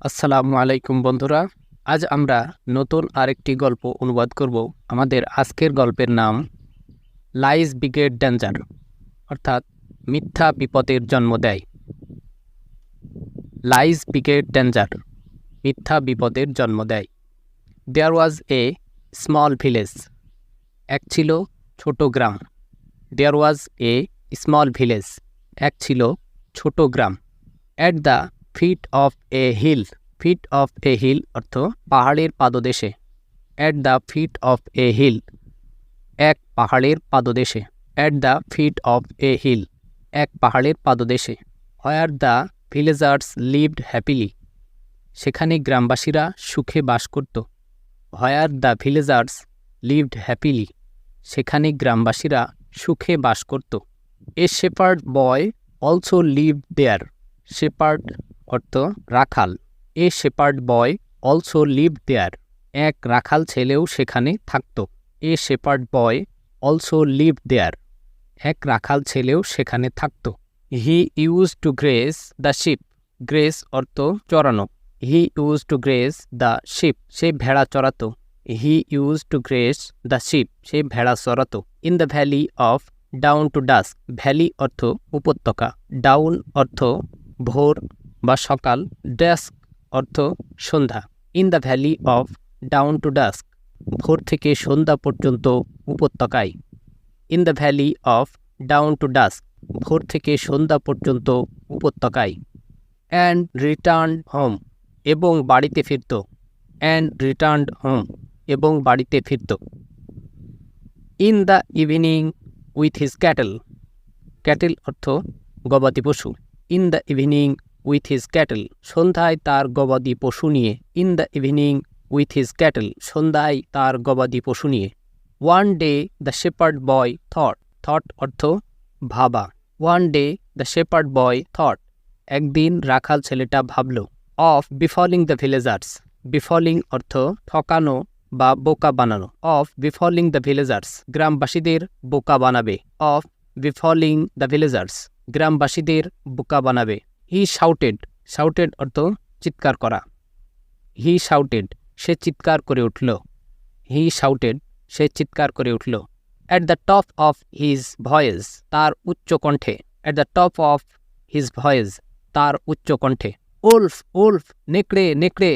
আসসালামু আলাইকুম বন্ধুরা। আজ আমরা নতুন আরেকটি গল্প অনুবাদ করব। আমাদের আজকের গল্পের নাম লাইজ বিগেট ডেঞ্জার, অর্থাৎ মিথ্যা বিপদের জন্ম দেয়। লাইজ বিগেট ডেঞ্জার, মিথ্যা বিপদের জন্ম দেয়। দেয়ার ওয়াজ এ স্মল ভিলেজ, এক ছিল ছোট গ্রাম। দেয়ার ওয়াজ এ স্মল ভিলেজ, এক ছিল ছোট গ্রাম। At the feet of a hill, feet of a hill অর্থ পাহাড়ের পাদদেশে। At the feet of a hill, এক পাহাড়ের পাদদেশে। At the feet of a hill, এক পাহাড়ের পাদদেশে। Where the villagers lived happily, সেখানে গ্রামবাসীরা সুখে বাস করত। Where the villagers lived happily, সেখানে গ্রামবাসীরা সুখে বাস করত। A shepherd boy also lived there, shepherd অর্থ রাখাল। A shepherd boy also lived there, এক রাখাল ছেলেও সেখানে থাকত। A shepherd boy also lived there, এক রাখাল ছেলেও সেখানে থাকত। He use to graze the sheep, graze অর্থ চরানো। He use to graze the sheep, সে ভেড়া চড়াতো। He use to graze the sheep, সে ভেড়া চড়াতো। In the valley of dawn to dusk, valley অর্থ উপত্যকা, ডাউন অর্থ ভোর বা সকাল, ডাস্ক অর্থ সন্ধ্যা। In the valley of dawn to dusk, ভোর থেকে সন্ধ্যা পর্যন্ত উপত্যকায়। In the valley of dawn to dusk, ভোর থেকে সন্ধ্যা পর্যন্ত উপত্যকায়। অ্যান্ড রিটার্ন হোম, এবং বাড়িতে ফিরত। অ্যান্ড রিটার্ন হোম, এবং বাড়িতে ফিরত। In the evening with his cattle, cattle অর্থ গবাদি পশু। In the evening with his cattle, সন্ধ্যায় তার গবাদি পশু নিয়ে। In the evening with his cattle, সন্ধ্যায় তার গবাদি পশু নিয়ে। One day the shepherd boy thought, thought অর্থ ভাবা। One day the shepherd boy thought, একদিন রাখাল ছেলেটা ভাবল। অফ বিফলিং দ্য ভিলেজার্স, বিফলিং অর্থ ঠকানো বা বোকা বানানো। অফ বিফলিং দ্য ভিলেজার্স, গ্রামবাসীদের বোকা বানাবে। অফ বিফলিং দ্য ভিলেজার্স, গ্রামবাসীদের বোকা বানাবে। হি শাউটেড, শাউটেড অর্থ চিৎকার করা। হি শাউটেড, সে চিৎকার করে উঠল। হি শাউটেড, সে চিৎকার করে উঠল। At the top of his voice, তার উচ্চ কণ্ঠে। At the top of his voice, তার উচ্চ কণ্ঠে। উলফ, উলফ, নেকড়ে, নেকড়ে।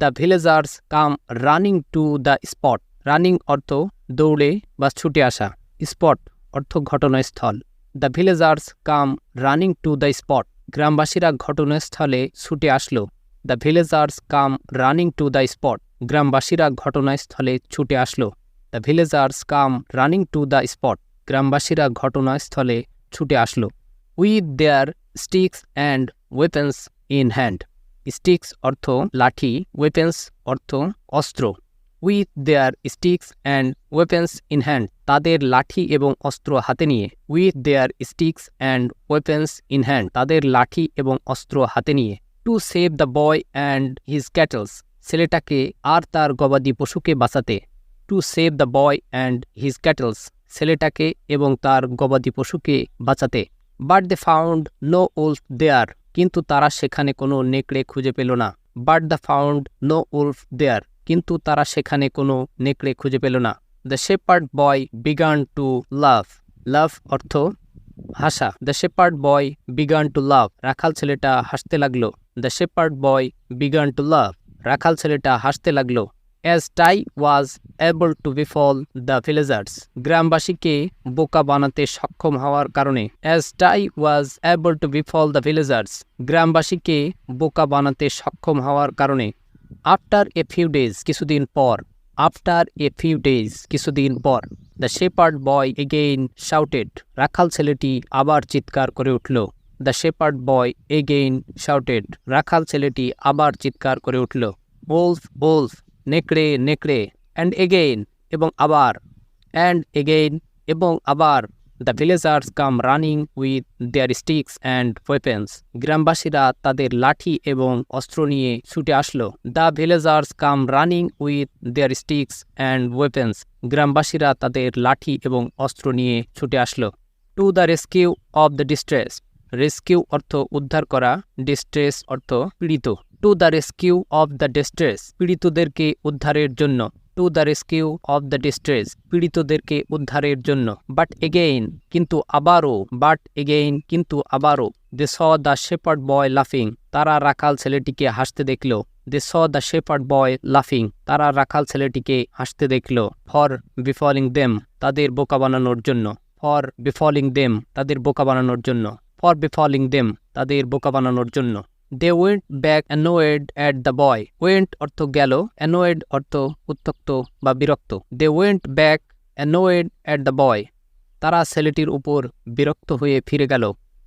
The villagers come running to the spot, running অর্থ দৌড়ে বা ছুটে আসা, স্পট অর্থ ঘটনাস্থল। The villagers come running to the spot, গ্রামবাসীরা ঘটনাস্থলে ছুটে আসলো। The villagers come running to the spot, গ্রামবাসীরা ঘটনাস্থলে ছুটে আসলো। The villagers come running to the spot, গ্রামবাসীরা ঘটনাস্থলে ছুটে আসলো। With their sticks and weapons in hand, sticks অর্থ লাঠি, ওয়েপেন্স অর্থ অস্ত্র। With their sticks and weapons in hand, তাদের লাঠি এবং অস্ত্র হাতে নিয়ে। With their sticks and weapons in hand, তাদের লাঠি এবং অস্ত্র হাতে নিয়ে। To save the boy and his cattles, ছেলেটাকে আর তার গবাদি পশুকে বাঁচাতে। To save the boy and his cattles, ছেলেটাকে এবং তার গবাদি পশুকে বাঁচাতে। But they found no wolf there, কিন্তু তারা সেখানে কোনো নেকড়ে খুঁজে পেল না। But the found no wolf there, কিন্তু তারা সেখানে কোনো নেকড়ে খুঁজে পেল না। The shepherd boy began to laugh, laugh অর্থ হাসা। The shepherd boy began to laugh, রাখাল ছেলেটা হাসতে লাগলো। The shepherd boy began to laugh, রাখাল ছেলেটা হাসতে লাগলো। As tie was able to befool the villagers, গ্রামবাসীকে বোকা বানাতে সক্ষম হওয়ার কারণে। As tie was able to befool the villagers, গ্রামবাসীকে বোকা বানাতে সক্ষম হওয়ার কারণে। আফটার এ ফিউ ডেজ, কিছুদিন পর। আফটার এ ফিউ ডেজ, কিছুদিন পর। The shepherd boy again shouted, রাখাল ছেলেটি আবার চিৎকার করে উঠল। The shepherd boy again shouted, রাখাল ছেলেটি আবার চিৎকার করে উঠল। ওলফ, ওলফ, নেকড়ে, নেকড়ে। অ্যান্ড এগেইন, এবং আবার। অ্যান্ড এগেইন, এবং আবার। The villagers come running with their sticks and weapons, গ্রামবাসীরা তাদের লাঠি এবং অস্ত্র নিয়ে ছুটে আসলো। The villagers come running with their sticks and weapons, গ্রামবাসীরা তাদের লাঠি এবং অস্ত্র নিয়ে ছুটে আসলো। To the rescue of the distress, rescue অর্থ উদ্ধার করা, ডিস্ট্রেস অর্থ পীড়িত। To the rescue of the distress, পীড়িতদেরকে উদ্ধারের জন্য। To the rescue of the distress, পীড়িতদেরকে উদ্ধারের জন্য। বাট এগেইন, কিন্তু আবারও। বাট এগেইন, কিন্তু আবারও। দে স দ্য শেপার্ড বয় লাফিং, তারা রাখাল ছেলেটিকে হাসতে দেখল। দে স দ্য শেপার্ড বয় লাফিং, তারা রাখাল ছেলেটিকে হাসতে দেখল। ফর বিফলিং দেম, তাদের বোকা বানানোর জন্য। ফর বিফলিং দেম, তাদের বোকা বানানোর জন্য। ফর বিফলিং দেম, তাদের বোকা বানানোর জন্য। They went back annoyed at the boy, went অর্থ গেল, অ্যানোয়েড অর্থ উত্ত্যক্ত বা বিরক্ত। They went back annoyed at the boy, তারা ছেলেটির উপর বিরক্ত হয়ে ফিরে গেল।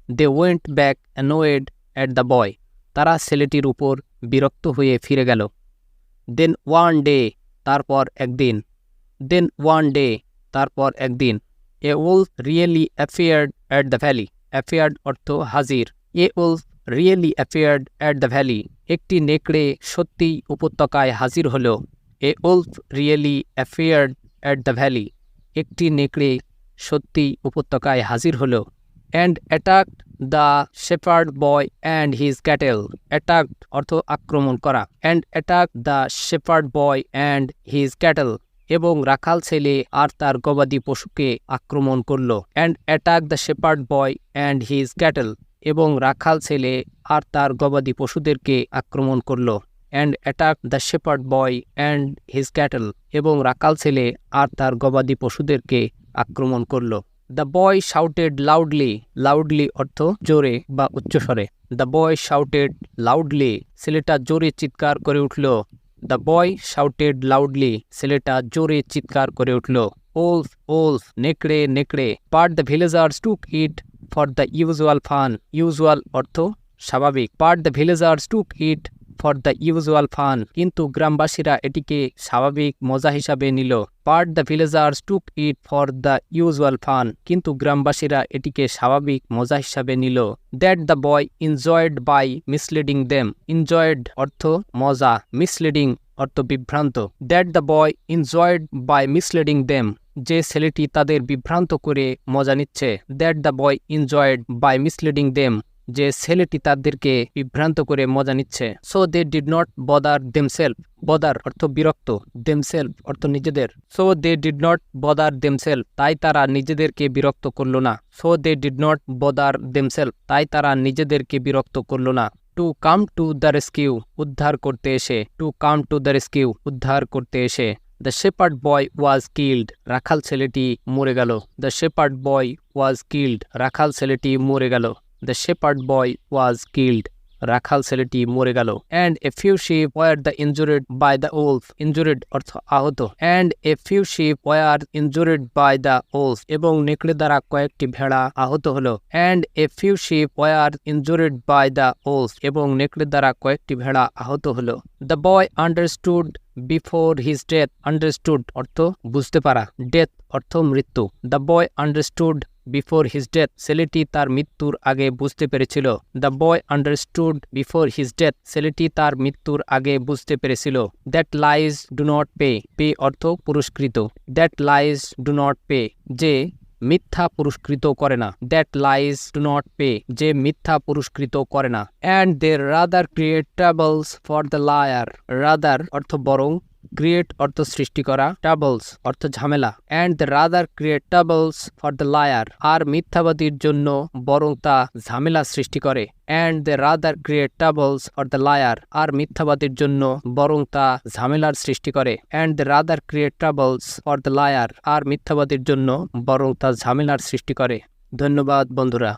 They went back annoyed at the boy, তারা ছেলেটির উপর বিরক্ত হয়ে ফিরে গেল। দেন ওয়ান ডে, তারপর একদিন। দেন ওয়ান ডে, তারপর একদিন। A wolf really appeared at the valley, appeared অর্থ হাজির। A wolf really appeared at the valley, একটি নেকড়ে সত্যিই উপত্যকায় হাজির হল। A wolf really appeared at the valley, একটি নেকড়ে সত্যিই উপত্যকায় হাজির হল। And attacked the shepherd boy and his cattle, attacked অর্থ আক্রমণ করা। And attack the shepherd boy and his cattle, এবং রাখাল ছেলে আর তার গবাদি পশুকে আক্রমণ করল। And attack the shepherd boy and his cattle, এবং রাখাল ছেলে আর তার গবাদি পশুদেরকে আক্রমণ করল। And attack the shepherd boy and his cattle, এবং রাখাল ছেলে আর তার গবাদি পশুদেরকে আক্রমণ করল। The boy shouted loudly, loudly অর্থ জোরে বা উচ্চস্বরে। দ্য বয় শাউটেড লাউডলি, ছেলেটা জোরে চিৎকার করে উঠল। দ্য বয় শাউটেড লাউডলি, ছেলেটা জোরে চিৎকার করে উঠল। ওলফ ওলফ, নেকড়ে নেকড়ে। But the villagers took it for the usual fun, usual অর্থ স্বাভাবিক। But the villagers took it for the usual fun, কিন্তু গ্রামবাসীরা এটিকে স্বাভাবিক মজা হিসাবে নিল। But the villagers took it for the usual fun, কিন্তু গ্রামবাসীরা এটিকে স্বাভাবিক মজা হিসাবে নিল। That the boy enjoyed by misleading them, enjoyed অর্থ মজা, মিসলিডিং অর্থ বিভ্রান্ত। That the boy enjoyed by misleading them, যে ছেলেটি তাদের বিভ্রান্ত করে মজা নিচ্ছে। That the boy enjoyed by misleading them, যে ছেলেটি তাদেরকে বিভ্রান্ত করে মজা নিচ্ছে। So they did not bother themself, bother অর্থ বিরক্ত, দেমসেলফ অর্থ নিজেদের। So they did not bother themself, তাই তারা নিজেদেরকে বিরক্ত করল না। So they did not bother themself, তাই তারা নিজেদেরকে বিরক্ত করল না। To come to the rescue, উদ্ধার করতে এসে। To come to the rescue, উদ্ধার করতে এসে। The shepherd boy was killed, রাখাল ছেলেটি মরে গেল। The shepherd boy was killed, রাখাল ছেলেটি মরে গেল। The shepherd boy was killed, রাখাল ছেলেটি মরে গেল। And a few sheep were the injured by the wolf, injured অর্থ আহত। And a few sheep were injured by the wolf, এবং নেকড়ে দ্বারা কয়েকটি ভেড়া আহত হলো। And a few sheep were injured by the wolf, এবং নেকড়ে দ্বারা কয়েকটি ভেড়া আহত হলো। The boy understood before his death, understood অর্থ বুঝতে পারা, ডেথ অর্থ মৃত্যু। The boy understood before his death, ছেলেটি তার মৃত্যুর আগে বুঝতে পেরেছিল। The boy understood before his death, ছেলেটি তার মৃত্যুর আগে বুঝতে পেরেছিল। That lies do not pay, pay অর্থ পুরস্কৃত। That lies do not pay, যে মিথ্যা পুরস্কৃত করে না। That lies do not pay, যে মিথ্যা পুরস্কৃত করে না। And they rather create troubles for the liar, rather অর্থ বরং, ক্রিয়েট অর্থ সৃষ্টি করা, ট্রাবলস অর্থ ঝামেলা। And the rather create troubles for the liar, আর মিথ্যাবাদীর জন্য বরং তা ঝামেলা সৃষ্টি করে। And the rather create troubles for the liar, আর মিথ্যাবাদীর জন্য বরং তা ঝামেলার সৃষ্টি করে। And the rather create troubles for the liar, আর মিথ্যাবাদীর জন্য বরং তা ঝামেলার সৃষ্টি করে। ধন্যবাদ বন্ধুরা।